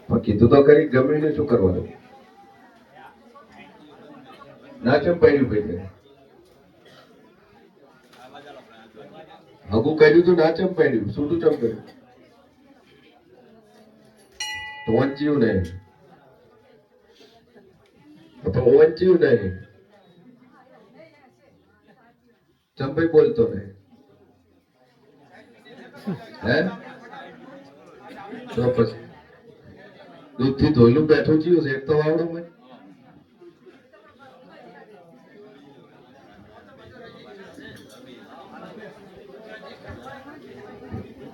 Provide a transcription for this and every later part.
પણ કીધું તો કરી ગમે ને શું કરવાનું ના ચમ પડ્યું ભાઈ હગું કર્યું તું ના ચમ પડ્યું છૂટું ચમ કર્યું તો વંચ્યું નહીં તો વંચ્યું નહીં ચંપઈ બોલતો નહીં હે તો પછી દૂધ થી ધોઈલું બેઠું થયું છે એક તો આવડું મેં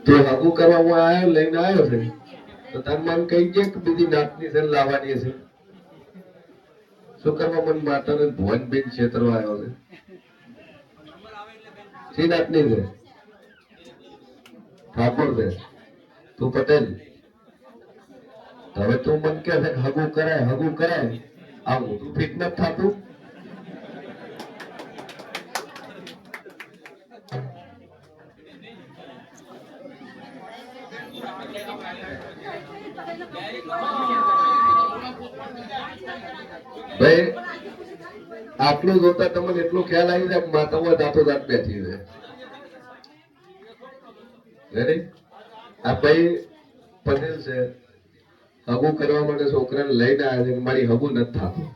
તો હગું કરવામાં આવ્યો લઈને આવ્યો છે તો તાર મન કઈ છે કે બીજી નાતની છે લાવવાની છે શું કરવા મન માતાને ભુવન બેન ક્ષેત્રમાં આવ્યો છે શી નાતની છે ઠાકોર છે તું પટેલ હવે તું મન કે હગું કરાય આવું તું ફિટ નથી થતું ભાઈ આટલું જોતા તમને એટલો ખ્યાલ આવી જાય માતામાં દાંતો દાંત બેઠી છે રેડી આ ભાઈ પટેલ છે હગું કરવા માટે છોકરાને લઈને આવ્યા છે કે મારી હગું નથી થતું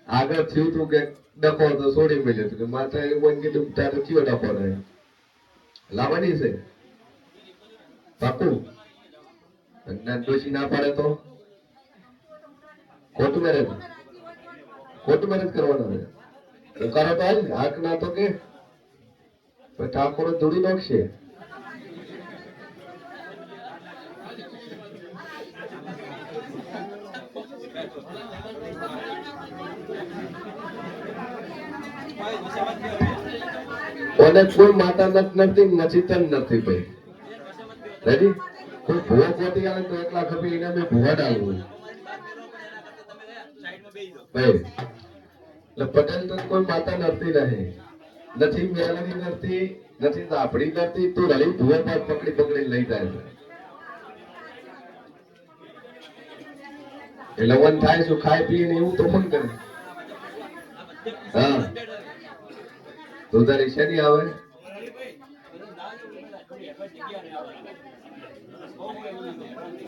આગળ થયું તું કે ડખો તો છોડી મળ્યો કે માતા એવું કીધું તારે કયો ડખો રહે લાવવાની છે પાકું ડોશી ના પાડે તો ખોટું મેરેજ કરવાનો છે ઉકારો તો હાલ હાક ના તો કે ઠાકોર ધોડી નાખશે અને કોઈ માતા નથી મચીતન નથી ભાઈ રેડી કોઈ ભૂવો ખોટી આવે તો એકલા ખપી એને મેં ભૂવા ડાલવું ભાઈ એટલે પટેલ તો કોઈ માતા નથી રહે નથી મેળવી નથી આપડી નથી તું રડી ભૂવા પર પકડી લઈ જાય છે એટલે વન થાય શું ખાઈ પીએ ને એવું તો પણ કરે હા તો તારી શેની આવે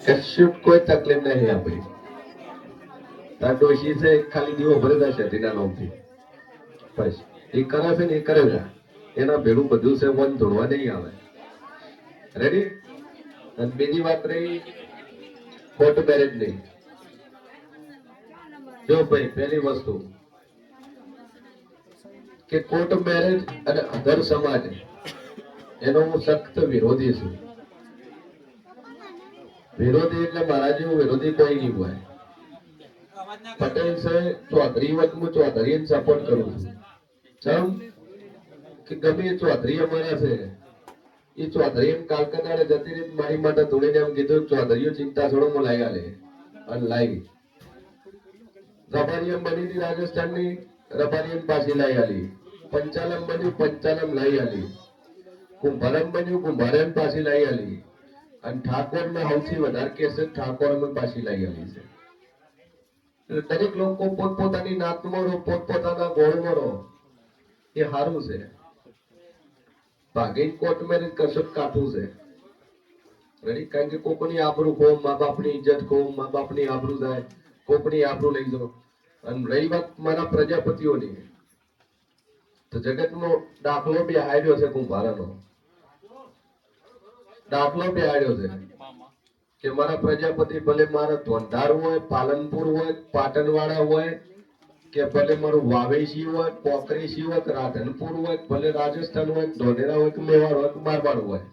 કશું કોઈ તકલીફ નહીં આપણી તાર ડોશી છે ખાલી દીવો ભરે જશે તેના નામથી બસ એ કરે છે ને એ કરે છે એના ભેડું બધું છે મન ધોડવા નહીં આવે રેડી અને બીજી વાત રહી કોર્ટ મેરેજ નહીં જો ભાઈ પહેલી વસ્તુ કે કોર્ટ મેરેજ અને અધર સમાજ એનો હું સખ્ત વિરોધી છું વિરોધી એટલે મારા જેવું વિરોધી કોઈ નહીં હોય પટેલ છે ચૌધરી વત હું ચૌધરીને સપોર્ટ કરું છું કે ગમે ચૌધરી અમારા છે એ ચૌધરી કાલકતાડે જતી રીત મારી માટે ધોળીને એમ કીધું ચૌધરીઓ ચિંતા છોડો હું લાવી આલે અને લાવી રબારી એમ બની હતી રાજસ્થાનની રબારી એમ પાછી લાવી આલી પંચાલમ બન્યું પંચાલમ લાવી આલી કુંભારમ બન્યું કુંભારમ પાછી લાવી આલી અને ઠાકોર માં સૌથી વધારે કેસ ઠાકોર માં પાછી લાવી આલી છે દરેક લોકો પોતપોતાની નાતમાં રહો પોતપોતાના ગોળમાં રહો એ સારું છે ભાગે કોર્ટ મેરેજ કરશો કાઠું છે રેડી કારણ કે કોકની આબરૂ ખો મા બાપની ઇજ્જત ખો મા બાપની આબરૂ જાય કોકની આબરૂ લઈ જાઓ અને રહી વાત મારા પ્રજાપતિઓની તો જગતનો દાખલો બી હાર્યો છે કુંભારાનો દાખલો બી હાર્યો છે કે મારા પ્રજાપતિ ભલે મારા ધોંધાર હોય પાલનપુર હોય પાટણવાળા હોય કે ભલે મારું વાવેશી હોય પોકરેશી હોય રાધનપુર હોય ભલે રાજસ્થાન હોય ધોધેરા હોય કે મેવાડ હોય કે મારવાડ હોય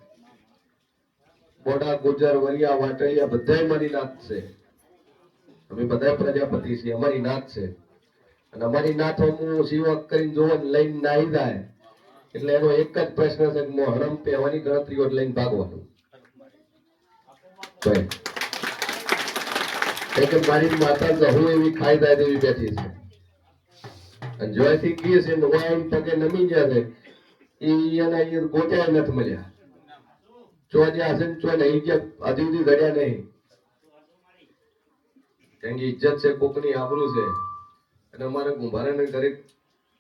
બોડા ગુજર વરિયા વાટડિયા બધા મારી નાત છે અમે બધા પ્રજાપતિ છીએ અમારી નાત છે અને અમારી નાથ હું શિવક કરીને જોવા લઈને નાહી જાય એટલે એનો એક જ પ્રશ્ન છે કે હરમ પહેવાની ગણતરીઓ લઈને ભાગવાનું મારી માતા હું એવી ખાઈ જાય તેવી બેઠી છે અને જોઈથી ગઈ છે નવાઈ પગે નમી ગયા છે એના એ ગોત્યા નથી મળ્યા ચો જ્યાં હશે ચો નહીં ગયા હજુ સુધી ઘડ્યા નહીં કેમ કે ઇજ્જત છે, કોકની આબરૂ છે, અને અમારે કુંભારાને દરેક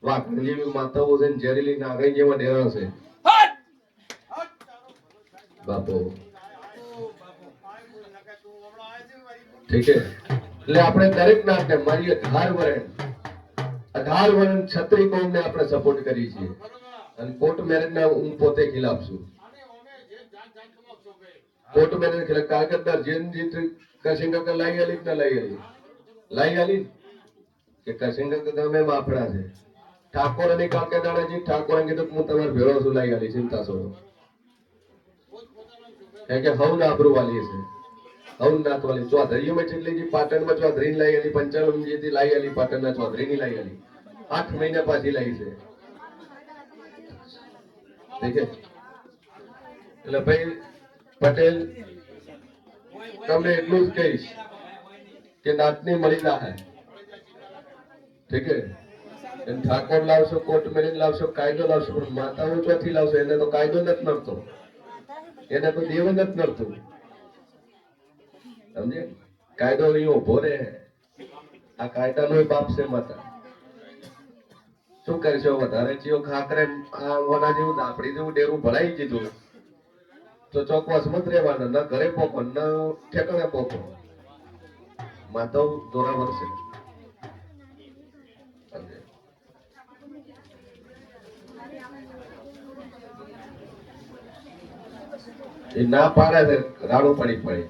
વાઘણ જેવી માતાઓ છે, ઝેરીલી નાગણી જેવા ડેરા છે. બાપો ઠીક છે. એટલે આપણે દરેક નાટને મારી 18 વર્ષ છત્રી કોમને આપણે સપોર્ટ કરી છીએ, અને કોર્ટ મેરેજ ના હું પોતે ખિલાફ છું. કોર્ટ મેરેજ ખિલાફ કાગળદાર જેન જીત કરશિંગ કે લાઈ આલી કે લાઈ આલી કે કરશિંગ કે તમે બાપડા છે. ઠાકોર અને કાકે દાડાજી ઠાકોર કીધું હું તમારે ભેળો છું, લાઈ આલી ચિંતા છોડો. કે હવ ના આબરૂ વાલી છે, હવ નાત વાલી ચૌધરીઓમાં ચેટલી પાટણમાં ચૌધરી લાઈ આલી, પંચાણું જેથી લાઈ આલી, પાટણના ચૌધરી ની લાઈ આલી, 8 મહિના પાછી લાઈ છે. ઠીક છે. એટલે ભાઈ પટેલ તમને એટલું જ કહીશ કે નાતની મળી જાય. ઠીક છે. ઠાકોર લાવશો, કોર્ટ મેરેજ લાવશો, કાયદો લાવશો, પણ માતાઓ ચોથી લાવશો, એને તો કાયદો નથી નડતો, એને તો દેવ નથી નડતું. સમજે? કાયદો અહીં ઉભો રહે. આ કાયદાનો બાપ છે માતા. શું કરશો? વધારે ચીઓ ખાકરે આ ઓના જેવું દાપડી જેવું ડેરું ભરાઈ દીધું તો ચોકવાસ મત રહેવાના, ના ઘરે પોકો ના ઠેકાણે પોકો. માતાઓ દોરા વરસે. એ ના પાડે છે, રાડું પડી પડે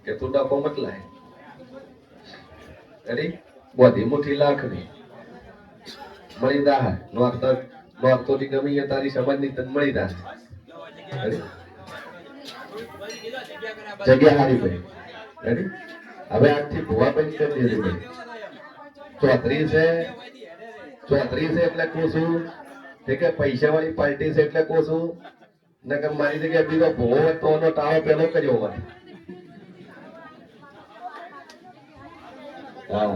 કે તું ડકો મત લાય. અરે બધી મુઠ્ઠી લાખની મળી દા નોરતો ની ગમી તારી સમાજની તન મળી દા. જગ્યા હારી ભાઈ. હવે આજથી ભુવા બંધ કરી દેજો ભાઈ. 34 છે એટલે કોશું, કે પૈસા વાળી પાર્ટી છે એટલે કોશું, નકર મારી જગ્યાએ બીજો ભૂવો હોય તો એનો ટાળો પેલો કર્યો હોય. હા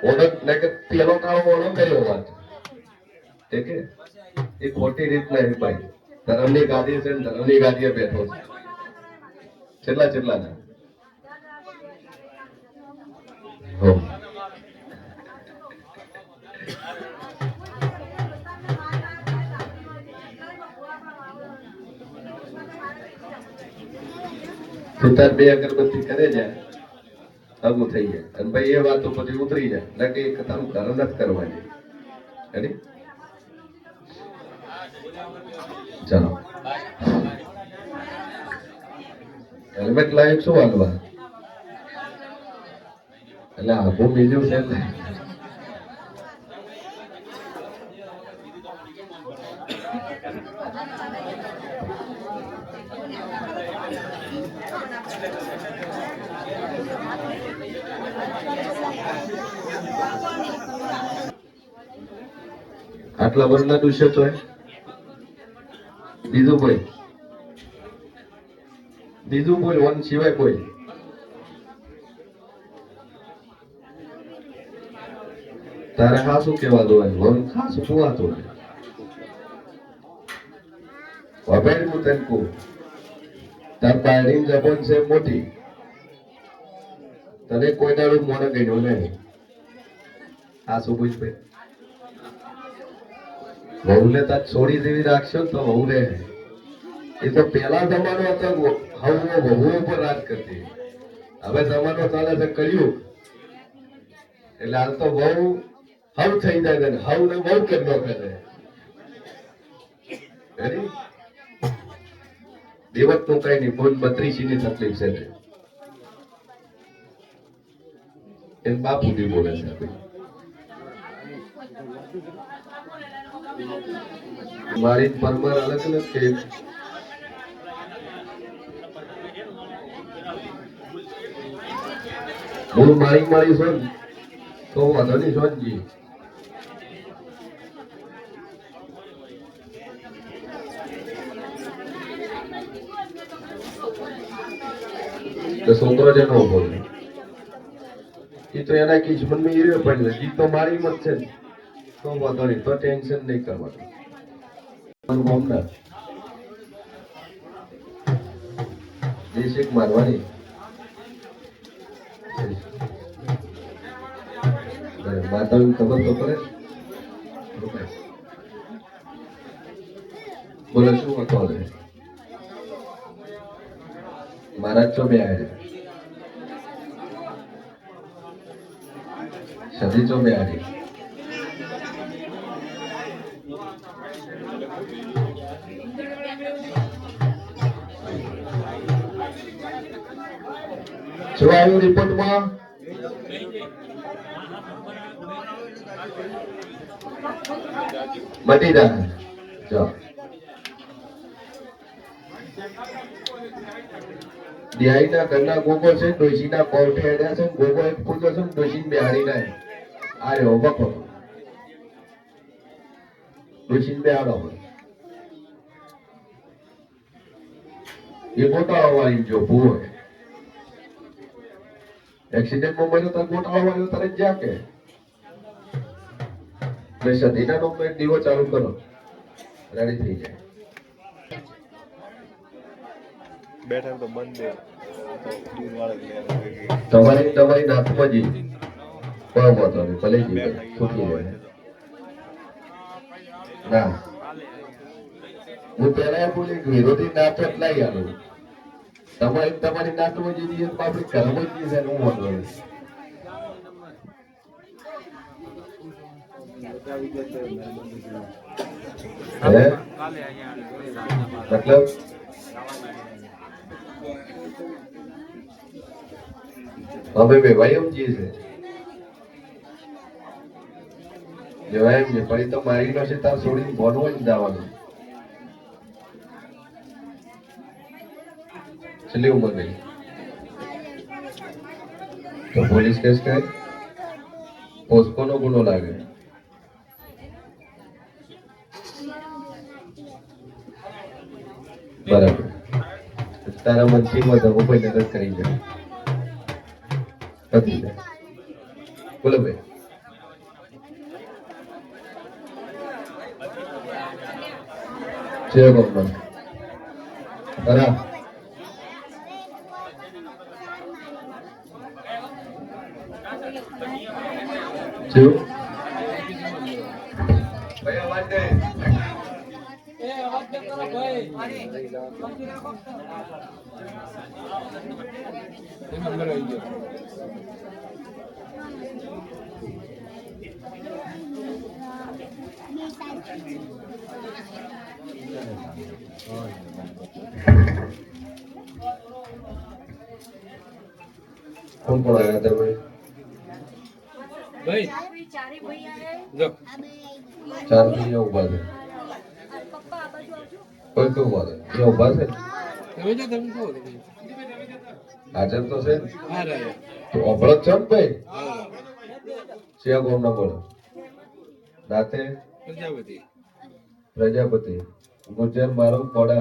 ઓનો નકર પેલો ટાળો ઓનો કર્યો હોત. ઠીક છે. એ ખોટી રીત નહીં ભાઈ. ધર્મની ગાદી છે, ધર્મની ગાદીએ બેઠો છે. છેલ્લા ના હો. તાર 2 અગરબત્તી કરે જાય આવું થઈ જાય, અને ભાઈ એ વાતો પછી ઉતરી જાય, એટલે કે તારું ઘર નથી કરવાની. ચાલો હેલ્મેટ લાયક શું હાલવા, એટલે આખું બીજું છે. આટલા વર્ષના દુષ્ય તો બીજું કોઈ વન સિવાય કોઈ. તારે ખાસું કેવા દોય વન ખાસું કુવાતું વભેર હું તને કહું, તાર પાયડી જબન છે મોટી, તને કોઈ દાડું મોને ગયો નહીં. આ શું પૂછ ભાઈ વહુને તાર છોડી દેવી રાખશો તો વહુ રે. એ તો પેલા જમાનો હતો, વહુ ઉપર રાજ કરતી. હવે જમાનો ચાલે છે કળિયુગ, એટલે હાલ તો વહુ હવ થઈ જાય ને હવ ને બહુ કરી નાખે. દેવત નું કઈ નહીં, બોલ 32 ની તકલીફ છે. એ બાપુ બી બોલે છે. મારી પરમાર અલગ અલગ કે હું મારી છો તો વાંધો નહીં સોનજી. છોકરો જેનો ઉભો એ તો એના કિસ્મત માં હીરો પડે, જીત તો મારી મત છે તો વાંધો નહીં, તો ટેન્શન નહીં કરવાનું. દેશિક મારવાની તો ખબર તો પડે. બોલો શું હતો હવે? મારા ચો બે આવે સદી ચો બે આવે શું આવ્યું રિપોર્ટમાં? મટી જાય જો દિહાઈના ઘરના ગોગો છે, ડોશીના કોર્ટે હેડ્યા છે, ગોગો એક પૂજો છે, ડોશીને બેહાડી ના આ રહ્યો બકો ડોશીને બેહાડો એ ગોટાળો વાળી જો ભૂવો એક્સિડન્ટમાં મળ્યો તો ગોટાળો વાળ્યો તરત જ્યાં કે સદીના નો દીવો ચાલુ કરો રેડી થઈ જાય. બેઠા તો બંધ તમારી નાથમાં જી કોઈ વાંધો નહીં ભલે જી સુખી રહે ના હું પેલા બોલી વિરોધી નાથ એટલાઈ આલું તમારી નાથમાં જી દીએ આપણી ઘરમાં જી છે હું વાંધો નહીં. मतलब हमें भाई हम चीज है जो है ये पड़ी तो मारी नो से तार सोड़ी बोनो ही दावानो चलिए उम्र नहीं तो पुलिस केस करे पोस्को नो गुनो लागे बराबर तारा मंत्री में तो कोई नजर करी जाए कभी नहीं बोलो भाई जय बाबा अरा क्यों भाई आवाज दे कौन कौन आया था भाई जो चार भैया उबा थे कोई क्यों उबा थे ये उबा थे हाजर तो से तो अबड़त चम भाई सिया गोम ना बोलो दाते प्रजापति गुजर मारो पड़ा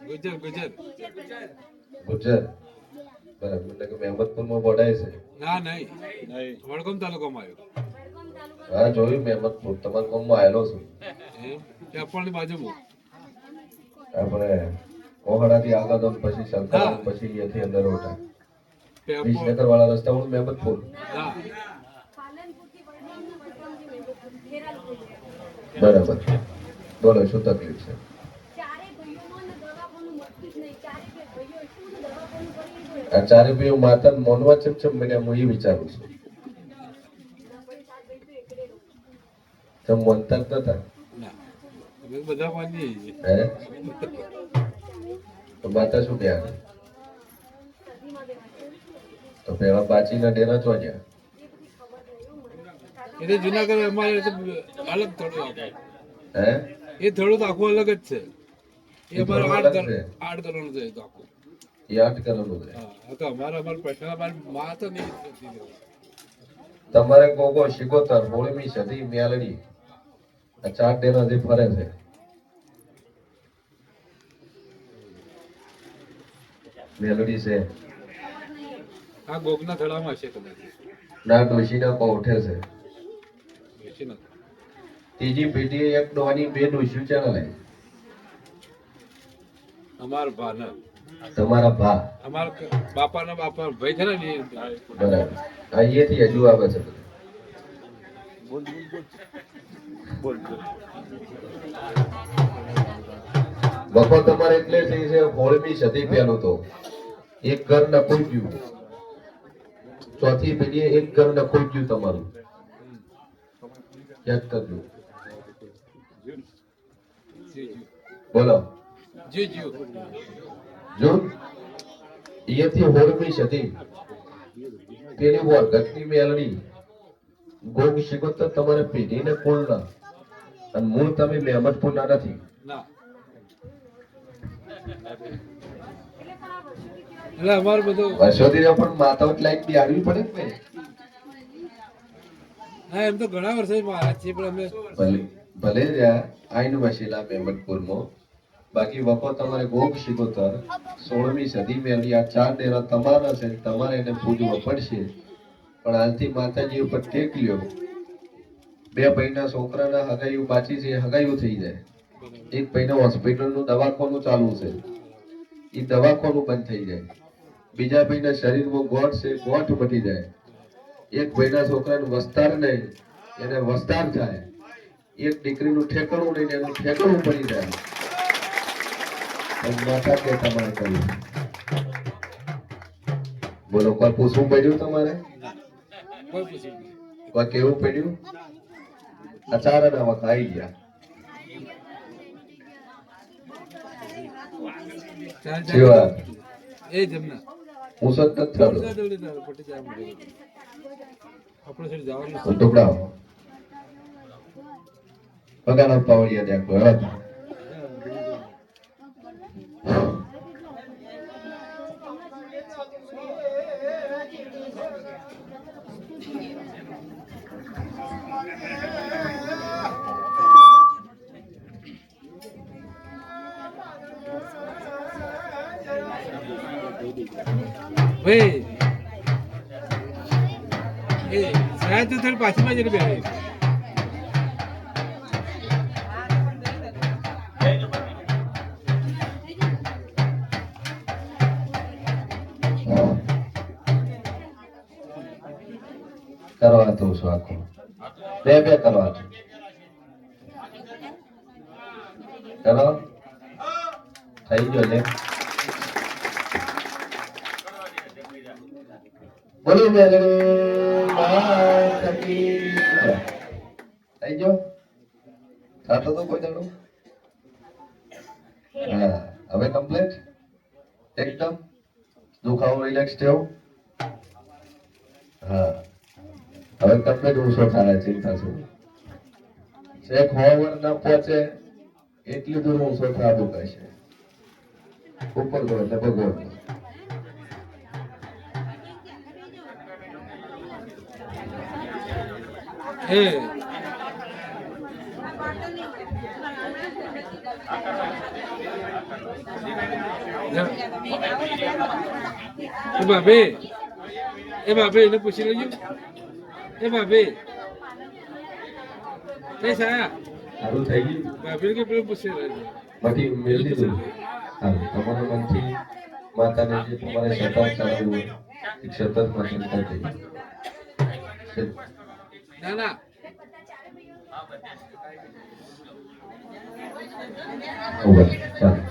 गुजर बराबर એટલે કે મહેમદપુરમાં બોડાય છે ના નહીં વડગામ તાલુકામાં આવ્યો હા જોયું મહેમદપુર તમારા ગામમાં આવેલો છું ચેપણની બાજુમાં આપણે કોહડાથી આગળ તો પછી શંકર પછી અહીંયાથી અંદર ઓટા વિસનગર વાળા રસ્તા હું મહેમદપુર બરાબર બોલો શું તકલીફ છે આ ચારે ભાઈઓ માતા મોનવા ચમચમ બન્યા હું એ વિચારું છું તમે મનતા જ નતા બધા માની હે તો માતા શું ગયા તો પેલા બાચીના ડેરા ચો ગયા એટલે જુનાગઢ અમારે અલગ થોડું આખું હે એ થોડું તો આખું અલગ જ છે એ અમારે 8 કરવાનું છે તો આખું યાદ કરવાનું છે હા તો અમારે પ્રશ્ન અમારી માં તો નહીં તમારે ગોગો શિકોતર હોળમી સદી મ્યાલડી આ ચાર ડેરા જે ફરે છે મેલડી છે આ ગોગના થડામાં છે કદાચ ના ડોશીના કોઠે છે બેસી નથી ત્રીજી પેઢી એક ડોની બે ડોશીઓ ચાલે લાય અમાર ભાને તમારા ભા અમારા બાપા ભાઈ છે ને બરાબર અહીંયાથી હજુ આવે છે બધું બોલ બોલ બોલ બપો તમારે એટલે થઈ છે 16મી સદી પહેલું તો એક ઘર નખું ગયું, ચોથી પેઢીએ એક ઘર નખું ગયું તમારું. યાદ કરજો. બોલો જો અહીંયાથી 16મી સદી પેલી વરગતની મેલડી ગોગ શિકોતર તમારે પેઢીને કુળના અને મૂળ તમે મહેમદપુરના નથી. ના એટલે અમારું બધું વર્ષોથી પણ માતાઓ લાઈક બી આવી પડે ને. હા એમ તો ઘણા વર્ષો મહારાજ છે પણ અમે ભલે ભલે રહ્યા આઈન વસેલા મહેમદપુરમાં, બાકી વખો તમારે ગોગ શિકોતર 16મી સદી મેળવી આ 4 ડેરા તમારા છે, તમારે એને પૂજવો પડશે. પણ હાલથી માતાજી ઉપર ટેક લ્યો. 2 ભાઈના છોકરાના હગાઈઓ બાકી છે, હગાઈઓ થઈ જાય. એક ભાઈના હોસ્પિટલનું દવાખાનું ચાલુ છે, એ દવાખાનું બંધ થઈ જાય. બીજા ભાઈના શરીરમાં ગોઠ છે, ગોઠ મટી જાય. એક ભાઈના છોકરાને વસ્તાર નહીં, એને વસ્તાર થાય. એક દીકરીનું ઠેકાણું નહીં, એનું ઠેકાણું પડી જાય. અને માતા કે તમારે કર્યું. બોલો કોઈ પૂછવું પડ્યું તમારે? કોઈ પૂછ્યું નહીં. કોઈ કેવું પડ્યું? અચાનક આવા ખાઈ ગયા. ચાલ વાત? એ જમના હું સતત થતો આપણે છેલ્લે જવાનું છે. ટુકડાઓ પગાર પાવડિયા દેખો હવે. ભાઈ એ સાહેબ તો થોડી પાછળમાં જઈને બેસે. કરવા તો શું આખો બે કરવા કરો. થઈ ગયો લે. બોલો મેલડી માત કી જય. થઈ ગયો સાતો તો કોઈ દાડો. હા હવે કમ્પ્લીટ એકદમ દુખાવો રિલેક્સ થયો. હા હવે કમ્પ્લીટ ઓછો થાય. ચિંતા શું એક હોવર ના પહોંચે એટલી દૂર ઓછો થવા કહેશે. ઉપર ગયો એટલે ભગવાન. એ ભાભી એને પૂછી લેજો. એ ભાભી કઈ સાયા સારું થઈ ગયું. ભાભી કે પેલું પૂછી લેજો. બાકી મેળ દીધું. હા તમારા મનથી માતાને જે તમારે સતત ચાલવું હોય એ સતત પસંદ કરી દઈએ. ના ના ચાલો